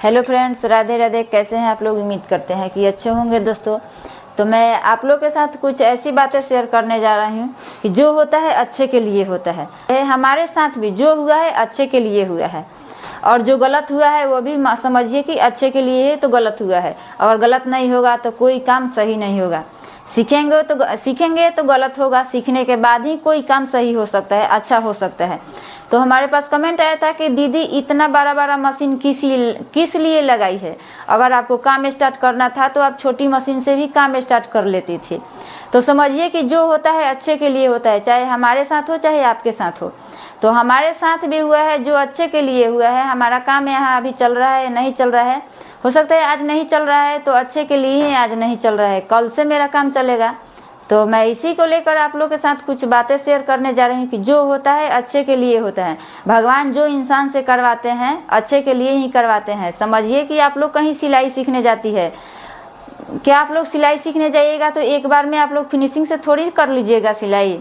Hello friends, Radhe Radhe. कैसे हैं आप लोग? उम्मीद करते हैं कि अच्छे होंगे। दोस्तों, तो मैं आप लोग के साथ कुछ ऐसी बातें शेयर करने जा रही हूँ कि जो होता है अच्छे के लिए होता है। हमारे साथ भी जो हुआ है अच्छे के लिए हुआ है, और जो गलत हुआ है वो भी समझिए कि अच्छे के लिए ही तो गलत हुआ है। अगर गलत नहीं होगा तो कोई काम सही नहीं होगा। सीखेंगे तो गलत होगा, सीखने के बाद ही कोई काम सही हो सकता है, अच्छा हो सकता है। तो हमारे पास कमेंट आया था कि दीदी इतना बड़ा मशीन किस लिए लगाई है? अगर आपको काम स्टार्ट करना था तो आप छोटी मशीन से भी काम स्टार्ट कर लेती थी। तो समझिए कि जो होता है अच्छे के लिए होता है, चाहे हमारे साथ हो चाहे आपके साथ हो। तो हमारे साथ भी हुआ है जो अच्छे के लिए हुआ है। हमारा काम यहाँ अभी चल रहा है, नहीं चल रहा है, हो सकता है आज नहीं चल रहा है तो अच्छे के लिए ही आज नहीं चल रहा है, कल से मेरा काम चलेगा। तो मैं इसी को लेकर आप लोग के साथ कुछ बातें शेयर करने जा रही हूँ कि जो होता है अच्छे के लिए होता है। भगवान जो इंसान से करवाते हैं अच्छे के लिए ही करवाते हैं। समझिए कि आप लोग कहीं सिलाई सीखने जाती है, क्या आप लोग सिलाई सीखने जाइएगा तो एक बार में आप लोग फिनिशिंग से थोड़ी कर लीजिएगा, सिलाई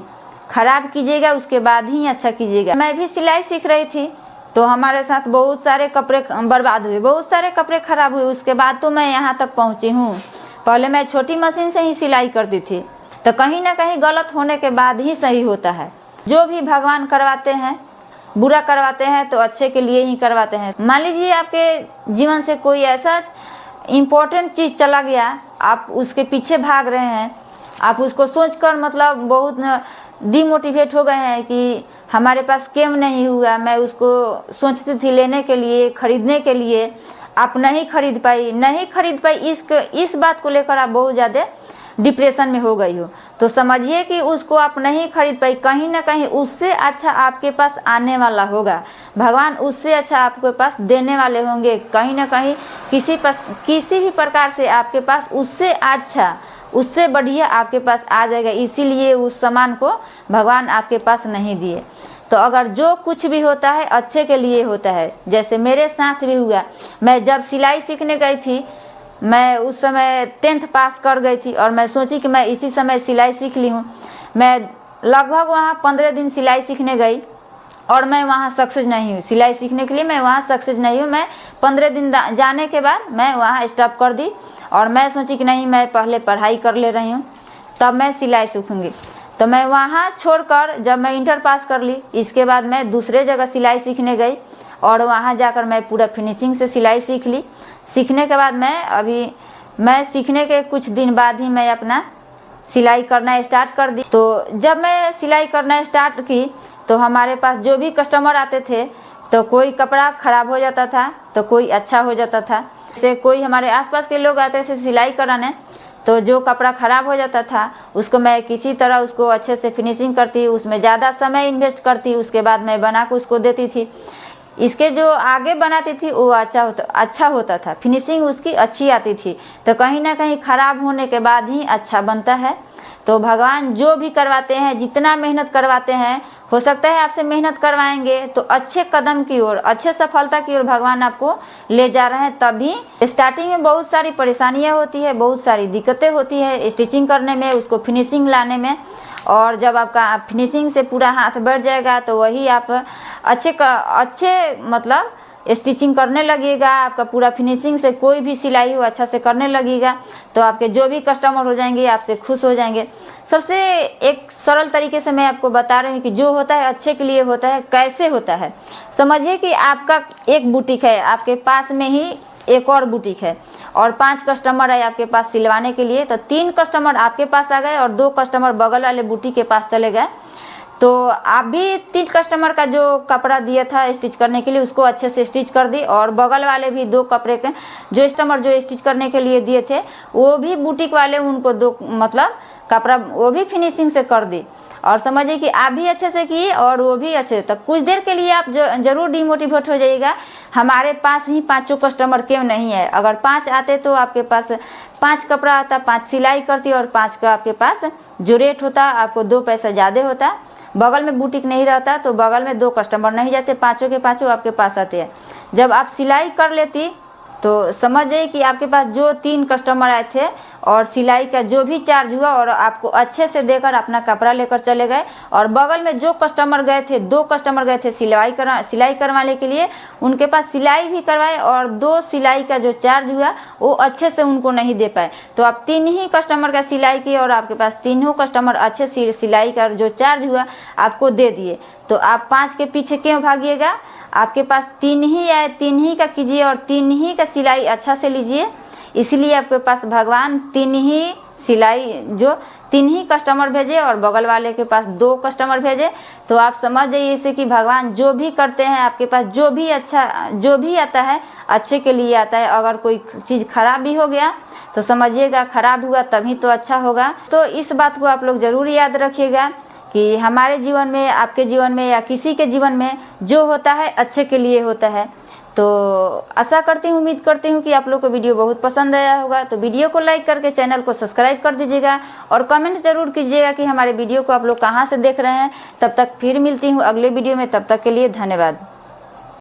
खराब कीजिएगा उसके बाद ही अच्छा कीजिएगा। मैं भी सिलाई सीख रही थी तो हमारे साथ बहुत सारे कपड़े बर्बाद हुए, बहुत सारे कपड़े खराब हुए। उसके बाद तो मैं यहाँ तक पहुँची हूँ। पहले मैं छोटी मशीन से ही सिलाई करती थी, तो कहीं ना कहीं गलत होने के बाद ही सही होता है। जो भी भगवान करवाते हैं, बुरा करवाते हैं तो अच्छे के लिए ही करवाते हैं। मान लीजिए आपके जीवन से कोई ऐसा इम्पोर्टेंट चीज़ चला गया, आप उसके पीछे भाग रहे हैं, आप उसको सोचकर मतलब बहुत डिमोटिवेट हो गए हैं कि हमारे पास क्यों नहीं हुआ। मैं उसको सोचती थी लेने के लिए, खरीदने के लिए, आप नहीं खरीद पाई। इस बात को लेकर आप बहुत ज़्यादा डिप्रेशन में हो गई हो। तो समझिए कि उसको आप नहीं खरीद पाई, कहीं ना कहीं उससे अच्छा आपके पास आने वाला होगा। भगवान उससे अच्छा आपके पास देने वाले होंगे। कहीं ना कहीं किसी भी प्रकार से आपके पास उससे अच्छा, उससे बढ़िया आपके पास आ जाएगा। इसीलिए उस सामान को भगवान आपके पास नहीं दिए। तो अगर जो कुछ भी होता है अच्छे के लिए होता है। जैसे मेरे साथ भी हुआ, मैं जब सिलाई सीखने गई थी, मैं उस समय 10th पास कर गई थी और मैं सोची कि मैं इसी समय सिलाई सीख ली हूँ। मैं लगभग वहाँ 15 दिन सिलाई सीखने गई और मैं वहाँ सक्सेस नहीं हुई। सिलाई सीखने के लिए मैं वहाँ सक्सेस नहीं हूँ। मैं 15 दिन जाने के बाद मैं वहाँ स्टॉप कर दी और मैं सोची कि नहीं, मैं पहले पढ़ाई कर ले रही हूँ तब मैं सिलाई सीखूँगी। तो मैं वहाँ छोड़कर जब मैं इंटर पास कर ली, इसके बाद मैं दूसरे जगह सिलाई सीखने गई और वहाँ जाकर मैं पूरा फिनिशिंग से सिलाई सीख ली। सीखने के बाद मैं सीखने के कुछ दिन बाद ही मैं अपना सिलाई करना स्टार्ट कर दी। तो जब मैं सिलाई करना स्टार्ट की तो हमारे पास जो भी कस्टमर आते थे तो कोई कपड़ा ख़राब हो जाता था तो कोई अच्छा हो जाता था। जैसे कोई हमारे आसपास के लोग आते थे सिलाई कराने, तो जो कपड़ा ख़राब हो जाता था उसको मैं किसी तरह उसको अच्छे से फिनिशिंग करती, उसमें ज़्यादा समय इन्वेस्ट करती, उसके बाद मैं बना के उसको देती थी। इसके जो आगे बनाती थी वो अच्छा होता था, फिनिशिंग उसकी अच्छी आती थी। तो कहीं ना कहीं ख़राब होने के बाद ही अच्छा बनता है। तो भगवान जो भी करवाते हैं, जितना मेहनत करवाते हैं, हो सकता है आपसे मेहनत करवाएंगे तो अच्छे कदम की ओर, अच्छे सफलता की ओर भगवान आपको ले जा रहे हैं। तभी स्टार्टिंग में बहुत सारी परेशानियां होती है, बहुत सारी दिक्कतें होती है स्टिचिंग करने में, उसको फिनिशिंग लाने में। और जब आपका फिनिशिंग से पूरा हाथ बढ़ जाएगा तो वही आप अच्छे मतलब स्टिचिंग करने लगेगा। आपका पूरा फिनिशिंग से कोई भी सिलाई हो अच्छा से करने लगेगा तो आपके जो भी कस्टमर हो जाएंगे आपसे खुश हो जाएंगे। सबसे एक सरल तरीके से मैं आपको बता रही हूँ कि जो होता है अच्छे के लिए होता है। कैसे होता है? समझिए कि आपका एक बुटीक है, आपके पास में ही एक और बुटीक है और 5 कस्टमर है आपके पास सिलवाने के लिए। तो 3 कस्टमर आपके पास आ गए और 2 कस्टमर बगल वाले बुटीक के पास चले गए। तो आप भी 3 कस्टमर का जो कपड़ा दिया था स्टिच करने के लिए उसको अच्छे से स्टिच कर दी, और बगल वाले भी 2 कपड़े के जो कस्टमर जो स्टिच करने के लिए दिए थे वो भी बुटीक वाले उनको 2 मतलब कपड़ा वो भी फिनिशिंग से कर दी। और समझिए कि आप भी अच्छे से किए और वो भी अच्छे। तो कुछ देर के लिए आप जरूर डिमोटिवेट हो जाइएगा, हमारे पास ही 5 कस्टमर क्यों नहीं है। अगर 5 आते तो आपके पास 5 कपड़ा आता, 5 सिलाई करती और 5 का आपके पास जो रेट होता आपको 2 पैसा ज़्यादा होता। बगल में बुटीक नहीं रहता तो बगल में 2 कस्टमर नहीं जाते, 5 के 5 आपके पास आते हैं। जब आप सिलाई कर लेती तो समझ जाइए कि आपके पास जो 3 कस्टमर आए थे और सिलाई का जो भी चार्ज हुआ और आपको अच्छे से देकर अपना कपड़ा लेकर चले गए, और बगल में जो कस्टमर गए थे, 2 कस्टमर गए थे सिलाई करवाने के लिए, उनके पास सिलाई भी करवाए और 2 सिलाई का जो चार्ज हुआ वो अच्छे से उनको नहीं दे पाए। तो आप 3 ही कस्टमर का सिलाई किए और आपके पास 3 कस्टमर अच्छे से सिलाई का जो चार्ज हुआ आपको दे दिए, तो आप 5 के पीछे क्यों भागिएगा? आपके पास 3 ही आए, 3 ही का कीजिए और 3 ही का सिलाई अच्छा से लीजिए। इसलिए आपके पास भगवान 3 ही सिलाई जो 3 ही कस्टमर भेजे और बगल वाले के पास 2 कस्टमर भेजे। तो आप समझ जाइए इसे कि भगवान जो भी करते हैं आपके पास जो भी आता है अच्छे के लिए आता है। अगर कोई चीज़ खराब भी हो गया तो समझिएगा खराब हुआ तभी तो अच्छा होगा। तो इस बात को आप लोग ज़रूर याद रखिएगा कि हमारे जीवन में, आपके जीवन में या किसी के जीवन में जो होता है अच्छे के लिए होता है। तो आशा करती हूँ, उम्मीद करती हूँ कि आप लोग को वीडियो बहुत पसंद आया होगा। तो वीडियो को लाइक करके चैनल को सब्सक्राइब कर दीजिएगा और कमेंट जरूर कीजिएगा कि हमारे वीडियो को आप लोग कहाँ से देख रहे हैं। तब तक फिर मिलती हूँ अगले वीडियो में, तब तक के लिए धन्यवाद।